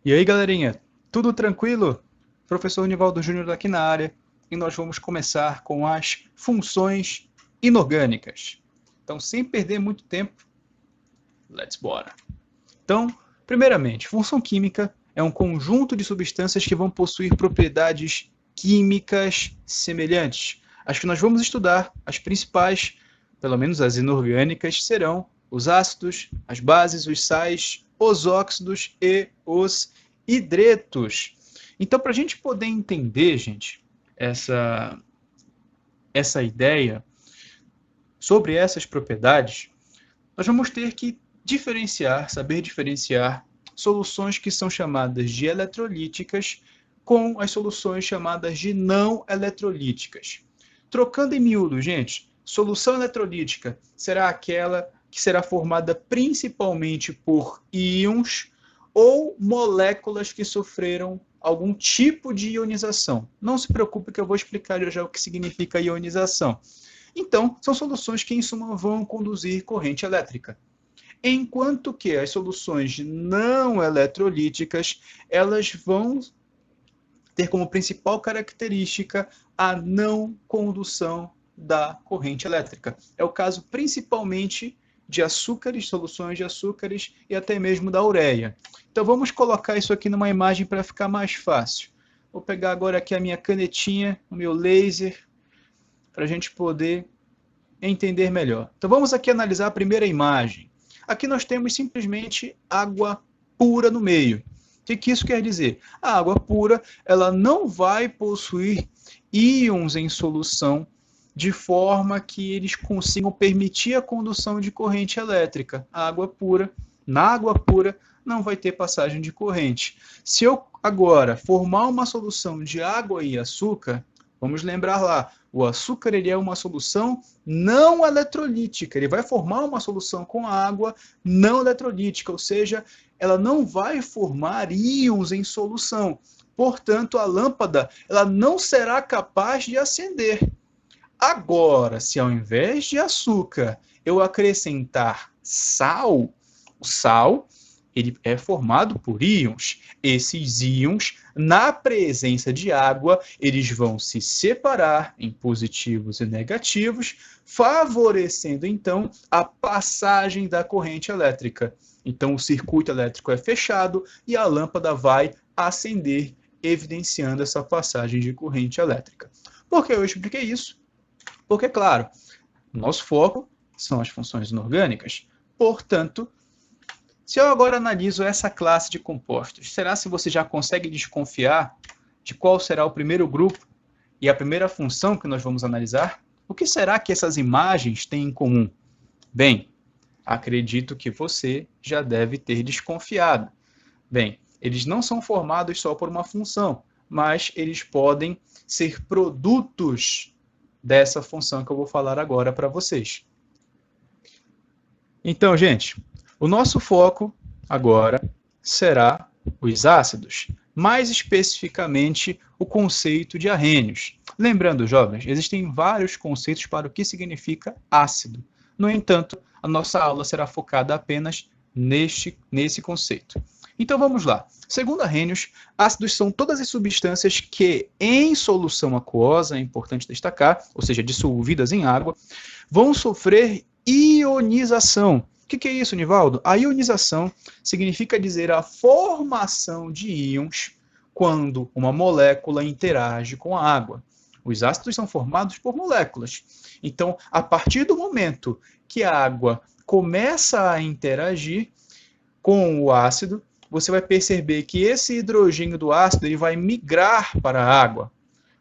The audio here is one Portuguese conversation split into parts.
E aí, galerinha, tudo tranquilo? Professor Nivaldo Júnior aqui na área e nós vamos começar com as funções inorgânicas. Então, sem perder muito tempo, let's bora! Então, primeiramente, função química é um conjunto de substâncias que vão possuir propriedades químicas semelhantes. As que nós vamos estudar, as principais, pelo menos as inorgânicas, serão os ácidos, as bases, os sais, os óxidos e os hidretos. Então, para a gente poder entender, gente, essa ideia sobre essas propriedades, nós vamos ter que saber diferenciar soluções que são chamadas de eletrolíticas com as soluções chamadas de não eletrolíticas. Trocando em miúdo, gente, solução eletrolítica será aquela que será formada principalmente por íons ou moléculas que sofreram algum tipo de ionização. Não se preocupe que eu vou explicar já o que significa ionização. Então, são soluções que, em suma, vão conduzir corrente elétrica. Enquanto que as soluções não eletrolíticas, elas vão ter como principal característica a não condução da corrente elétrica. É o caso principalmente de açúcares, soluções de açúcares e até mesmo da ureia. Então vamos colocar isso aqui numa imagem para ficar mais fácil. Vou pegar agora aqui a minha canetinha, o meu laser, para a gente poder entender melhor. Então vamos aqui analisar a primeira imagem. Aqui nós temos simplesmente água pura no meio. O que isso quer dizer? A água pura ela não vai possuir íons em solução de forma que eles consigam permitir a condução de corrente elétrica. A água pura, na água pura, não vai ter passagem de corrente. Se eu agora formar uma solução de água e açúcar, vamos lembrar lá, o açúcar ele é uma solução não eletrolítica, ele vai formar uma solução com a água não eletrolítica, ou seja, ela não vai formar íons em solução. Portanto, a lâmpada ela não será capaz de acender. Agora, se ao invés de açúcar eu acrescentar sal, o sal ele é formado por íons. Esses íons, na presença de água, eles vão se separar em positivos e negativos, favorecendo então a passagem da corrente elétrica. Então o circuito elétrico é fechado e a lâmpada vai acender, evidenciando essa passagem de corrente elétrica. Por que eu expliquei isso? Porque, claro, nosso foco são as funções inorgânicas. Portanto, se eu agora analiso essa classe de compostos, será se você já consegue desconfiar de qual será o primeiro grupo e a primeira função que nós vamos analisar? O que será que essas imagens têm em comum? Bem, acredito que você já deve ter desconfiado. Bem, eles não são formados só por uma função, mas eles podem ser produtos dessa função que eu vou falar agora para vocês. Então, gente, o nosso foco agora será os ácidos, mais especificamente o conceito de arrênios. Lembrando, jovens, existem vários conceitos para o que significa ácido. No entanto, a nossa aula será focada apenas nesse conceito. Então vamos lá. Segundo Arrhenius, ácidos são todas as substâncias que, em solução aquosa, é importante destacar, ou seja, dissolvidas em água, vão sofrer ionização. O que é isso, Nivaldo? A ionização significa dizer a formação de íons quando uma molécula interage com a água. Os ácidos são formados por moléculas. Então, a partir do momento que a água começa a interagir com o ácido, você vai perceber que esse hidrogênio do ácido ele vai migrar para a água,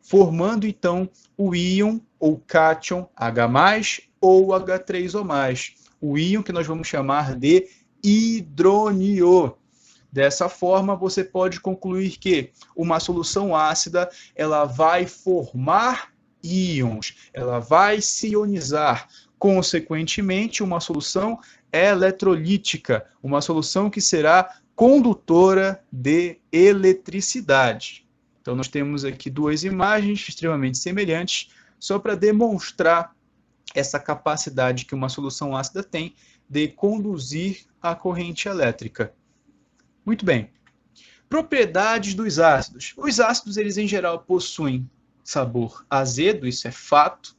formando então o íon ou cátion H+, ou H3O+, o íon que nós vamos chamar de hidrônio. Dessa forma, você pode concluir que uma solução ácida ela vai formar íons, ela vai se ionizar. Consequentemente, uma solução eletrolítica, uma solução que será condutora de eletricidade. Então, nós temos aqui duas imagens extremamente semelhantes, só para demonstrar essa capacidade que uma solução ácida tem de conduzir a corrente elétrica. Muito bem. Propriedades dos ácidos. Os ácidos, eles em geral possuem sabor azedo, isso é fato.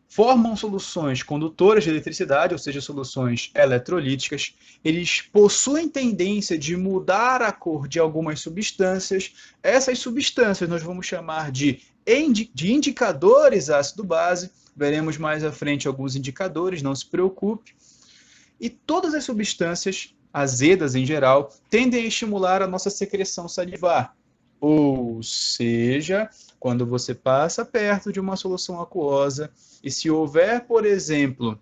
Formam soluções condutoras de eletricidade, ou seja, soluções eletrolíticas. Eles possuem tendência de mudar a cor de algumas substâncias. Essas substâncias nós vamos chamar de indicadores ácido-base. Veremos mais à frente alguns indicadores, não se preocupe. E todas as substâncias azedas, em geral, tendem a estimular a nossa secreção salivar. Ou seja, quando você passa perto de uma solução aquosa e se houver, por exemplo,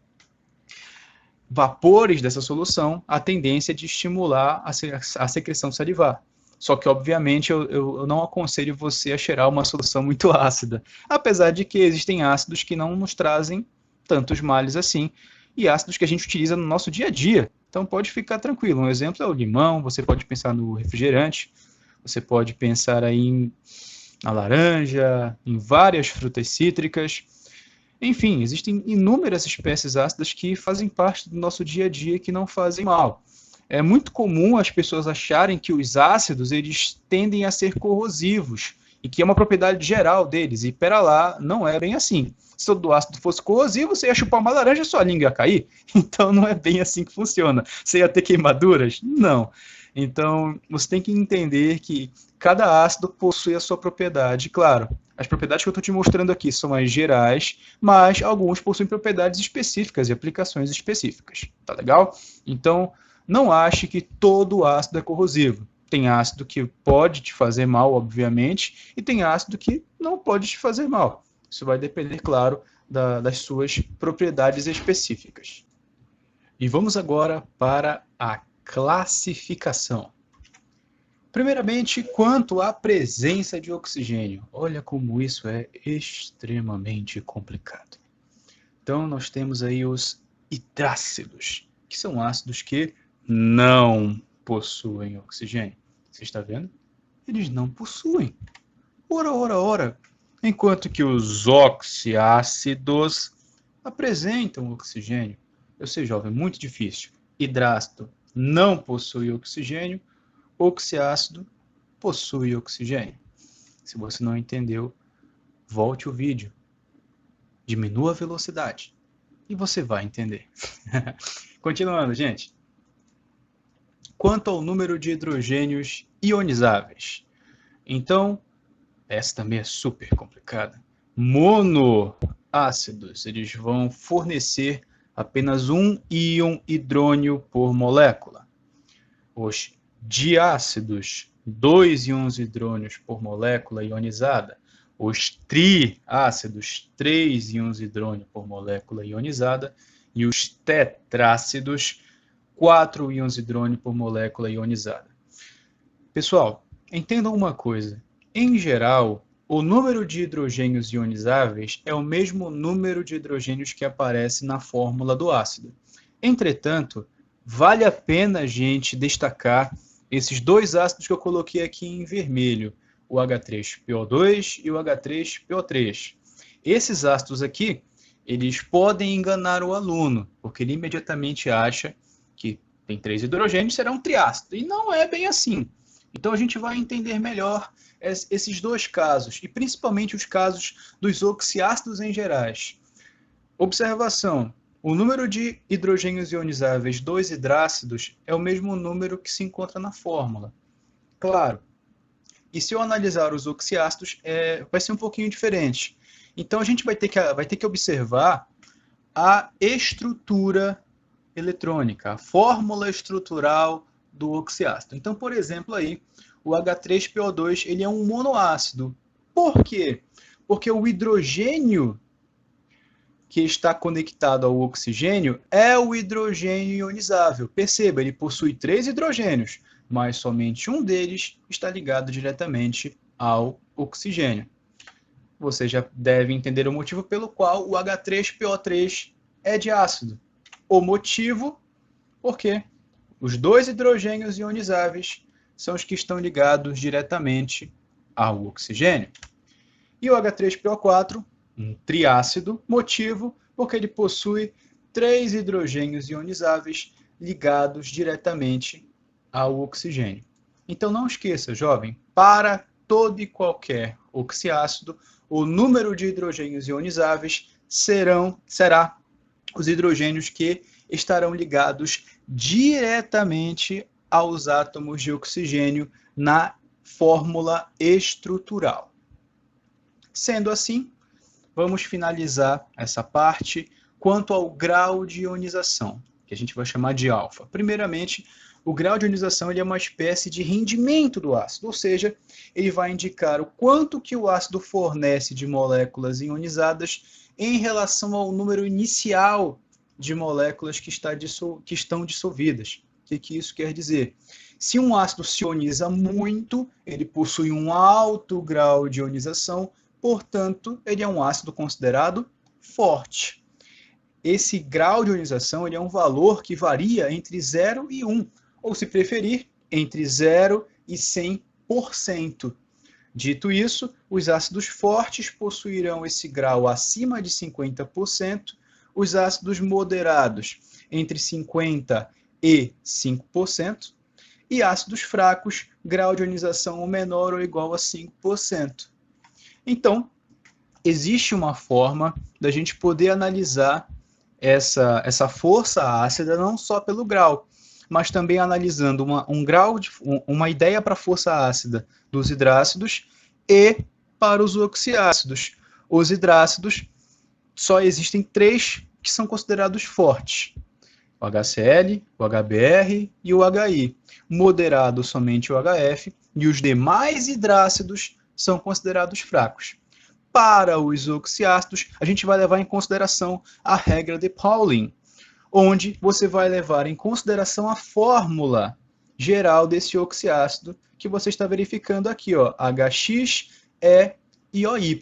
vapores dessa solução, a tendência é de estimular a secreção salivar. Só que, obviamente, eu não aconselho você a cheirar uma solução muito ácida, apesar de que existem ácidos que não nos trazem tantos males assim, e ácidos que a gente utiliza no nosso dia a dia. Então, pode ficar tranquilo. Um exemplo é o limão, você pode pensar no refrigerante, você pode pensar aí na laranja, em várias frutas cítricas. Enfim, existem inúmeras espécies ácidas que fazem parte do nosso dia a dia e que não fazem mal. É muito comum as pessoas acharem que os ácidos eles tendem a ser corrosivos e que é uma propriedade geral deles. E pera lá, não é bem assim. Se todo ácido fosse corrosivo, você ia chupar uma laranja e sua língua ia cair. Então não é bem assim que funciona. Você ia ter queimaduras? Não. Então você tem que entender que cada ácido possui a sua propriedade. Claro, as propriedades que eu estou te mostrando aqui são as gerais, mas alguns possuem propriedades específicas e aplicações específicas. Tá legal? Então, não ache que todo ácido é corrosivo. Tem ácido que pode te fazer mal, obviamente, e tem ácido que não pode te fazer mal. Isso vai depender, claro, das suas propriedades específicas. E vamos agora para a classificação. Primeiramente, quanto à presença de oxigênio. Olha como isso é extremamente complicado. Então, nós temos aí os hidrácidos, que são ácidos que não possuem oxigênio. Você está vendo? Eles não possuem. Ora, ora, ora. Enquanto que os oxiácidos apresentam oxigênio. Eu sei, jovem, muito difícil. Hidrácido não possui oxigênio, oxiácido possui oxigênio. Se você não entendeu, volte o vídeo. Diminua a velocidade e você vai entender. Continuando, gente. Quanto ao número de hidrogênios ionizáveis. Então, essa também é super complicada. Monoácidos, eles vão fornecer apenas um íon hidrônio por molécula. Os diácidos, 2 íons hidrônios por molécula ionizada. Os triácidos, 3 íons hidrônio por molécula ionizada. E os tetrácidos, 4 íons hidrônio por molécula ionizada. Pessoal, entendam uma coisa. Em geral, o número de hidrogênios ionizáveis é o mesmo número de hidrogênios que aparece na fórmula do ácido. Entretanto, vale a pena a gente destacar esses dois ácidos que eu coloquei aqui em vermelho, o H3PO2 e o H3PO3. Esses ácidos aqui, eles podem enganar o aluno, porque ele imediatamente acha que tem 3 hidrogênios, será um triácido. E não é bem assim. Então a gente vai entender melhor esses dois casos, e principalmente os casos dos oxiácidos em gerais. Observação: o número de hidrogênios ionizáveis dos hidrácidos é o mesmo número que se encontra na fórmula. Claro. E se eu analisar os oxiácidos, vai ser um pouquinho diferente. Então a gente vai ter que observar a estrutura eletrônica, a fórmula estrutural do oxiácido. Então, por exemplo, aí, o H3PO2 ele é um monoácido. Por quê? Porque o hidrogênio que está conectado ao oxigênio é o hidrogênio ionizável. Perceba, ele possui 3 hidrogênios, mas somente um deles está ligado diretamente ao oxigênio. Você já deve entender o motivo pelo qual o H3PO3 é diácido. O motivo, porque os 2 hidrogênios ionizáveis são os que estão ligados diretamente ao oxigênio. E o H3PO4, um triácido, motivo, porque ele possui 3 hidrogênios ionizáveis ligados diretamente ao oxigênio. Então não esqueça, jovem, para todo e qualquer oxiácido, o número de hidrogênios ionizáveis será os hidrogênios que estarão ligados diretamente aos átomos de oxigênio na fórmula estrutural. Sendo assim, vamos finalizar essa parte quanto ao grau de ionização, que a gente vai chamar de alfa. Primeiramente, o grau de ionização ele é uma espécie de rendimento do ácido, ou seja, ele vai indicar o quanto que o ácido fornece de moléculas ionizadas em relação ao número inicial de moléculas que estão dissolvidas. O que isso quer dizer? Se um ácido se ioniza muito, ele possui um alto grau de ionização, portanto, ele é um ácido considerado forte. Esse grau de ionização ele é um valor que varia entre 0 e 1, ou se preferir, entre 0 e 100%. Dito isso, os ácidos fortes possuirão esse grau acima de 50%, os ácidos moderados entre 50% e 5%, e ácidos fracos, grau de ionização menor ou igual a 5%. Então, existe uma forma da gente poder analisar essa força ácida não só pelo grau, mas também analisando uma ideia para a força ácida dos hidrácidos e para os oxiácidos. Os hidrácidos só existem 3 que são considerados fortes: o HCl, o HBr e o HI. Moderado somente o HF, e os demais hidrácidos são considerados fracos. Para os oxiácidos, a gente vai levar em consideração a regra de Pauling, onde você vai levar em consideração a fórmula geral desse oxiácido que você está verificando aqui, ó, HX, E e OY.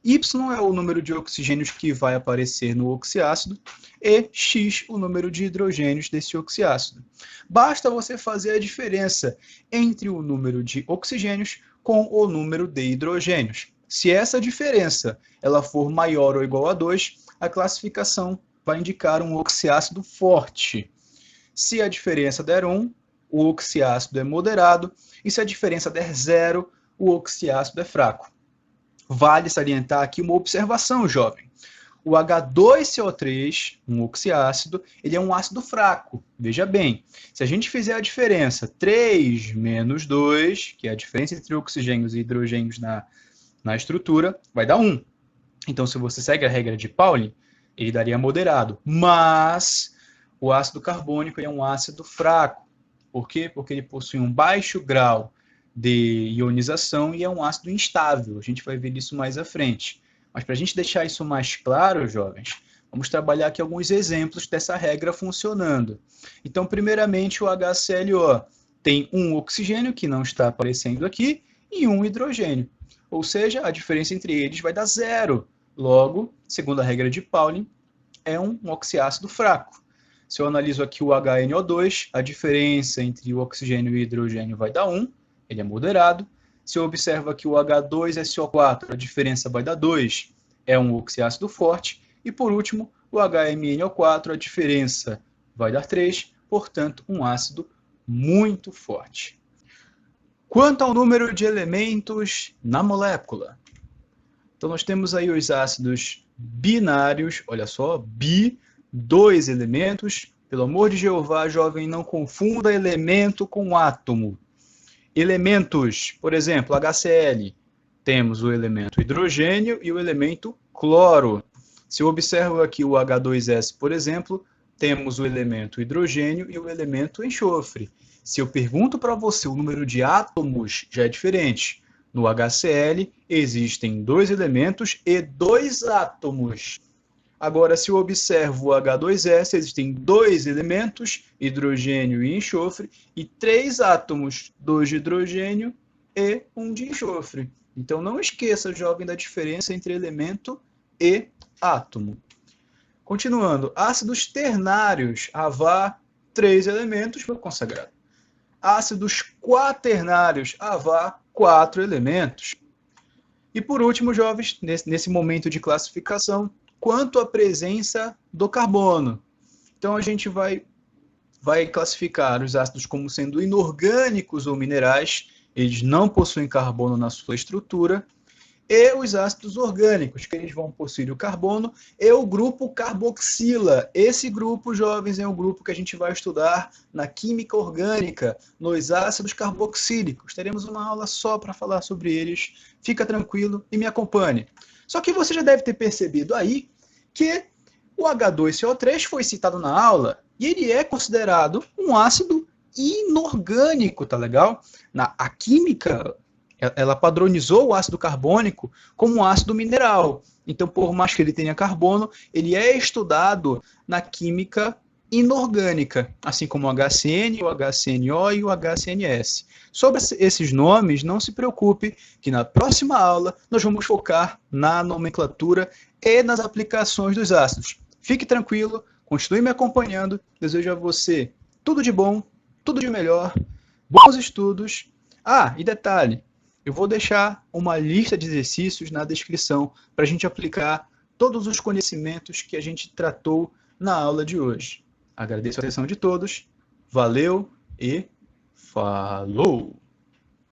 Y é o número de oxigênios que vai aparecer no oxiácido e X o número de hidrogênios desse oxiácido. Basta você fazer a diferença entre o número de oxigênios com o número de hidrogênios. Se essa diferença ela for maior ou igual a 2, a classificação vai indicar um oxiácido forte. Se a diferença der 1, o oxiácido é moderado, e se a diferença der 0, o oxiácido é fraco. Vale salientar aqui uma observação, jovem. O H2CO3, um oxiácido, ele é um ácido fraco. Veja bem, se a gente fizer a diferença 3 menos 2, que é a diferença entre oxigênios e hidrogênios na estrutura, vai dar 1. Então, se você segue a regra de Pauling, ele daria moderado. Mas o ácido carbônico é um ácido fraco. Por quê? Porque ele possui um baixo grau de ionização e é um ácido instável. A gente vai ver isso mais à frente. Mas para a gente deixar isso mais claro, jovens, vamos trabalhar aqui alguns exemplos dessa regra funcionando. Então, primeiramente, o HClO tem um oxigênio, que não está aparecendo aqui, e um hidrogênio. Ou seja, a diferença entre eles vai dar 0. Logo, segundo a regra de Pauling, é um oxiácido fraco. Se eu analiso aqui o HNO2, a diferença entre o oxigênio e o hidrogênio vai dar 1, ele é moderado. Se eu observo aqui o H2SO4, a diferença vai dar 2, é um oxiácido forte. E por último, o HMNO4, a diferença vai dar 3, portanto, um ácido muito forte. Quanto ao número de elementos na molécula, então nós temos aí os ácidos binários, olha só, 2 elementos. Pelo amor de Jeová, jovem, não confunda elemento com átomo. Elementos, por exemplo, HCl, temos o elemento hidrogênio e o elemento cloro. Se eu observo aqui o H2S, por exemplo, temos o elemento hidrogênio e o elemento enxofre. Se eu pergunto para você o número de átomos, já é diferente. No HCl existem 2 elementos e 2 átomos. Agora, se eu observo o H2S, existem 2 elementos, hidrogênio e enxofre, e 3 átomos, 2 de hidrogênio e 1 de enxofre. Então, não esqueça, jovem, da diferença entre elemento e átomo. Continuando, ácidos ternários, Havá, 3 elementos, meu consagrado. Ácidos quaternários, Havá, 4 elementos. E por último, jovens, nesse momento de classificação, quanto à presença do carbono. Então, a gente vai vai classificar os ácidos como sendo inorgânicos ou minerais, eles não possuem carbono na sua estrutura, e os ácidos orgânicos, que eles vão possuir o carbono, e o grupo carboxila. Esse grupo, jovens, é um grupo que a gente vai estudar na química orgânica, nos ácidos carboxílicos. Teremos uma aula só para falar sobre eles. Fica tranquilo e me acompanhe. Só que você já deve ter percebido aí que o H2CO3 foi citado na aula e ele é considerado um ácido inorgânico, tá legal? A química, ela padronizou o ácido carbônico como um ácido mineral. Então, por mais que ele tenha carbono, ele é estudado na química inorgânica, assim como o HCN, o HCNO e o HCNS. Sobre esses nomes, não se preocupe, que na próxima aula nós vamos focar na nomenclatura e nas aplicações dos ácidos. Fique tranquilo, continue me acompanhando. Desejo a você tudo de bom, tudo de melhor, bons estudos. E detalhe, eu vou deixar uma lista de exercícios na descrição para a gente aplicar todos os conhecimentos que a gente tratou na aula de hoje. Agradeço a atenção de todos, valeu e falou!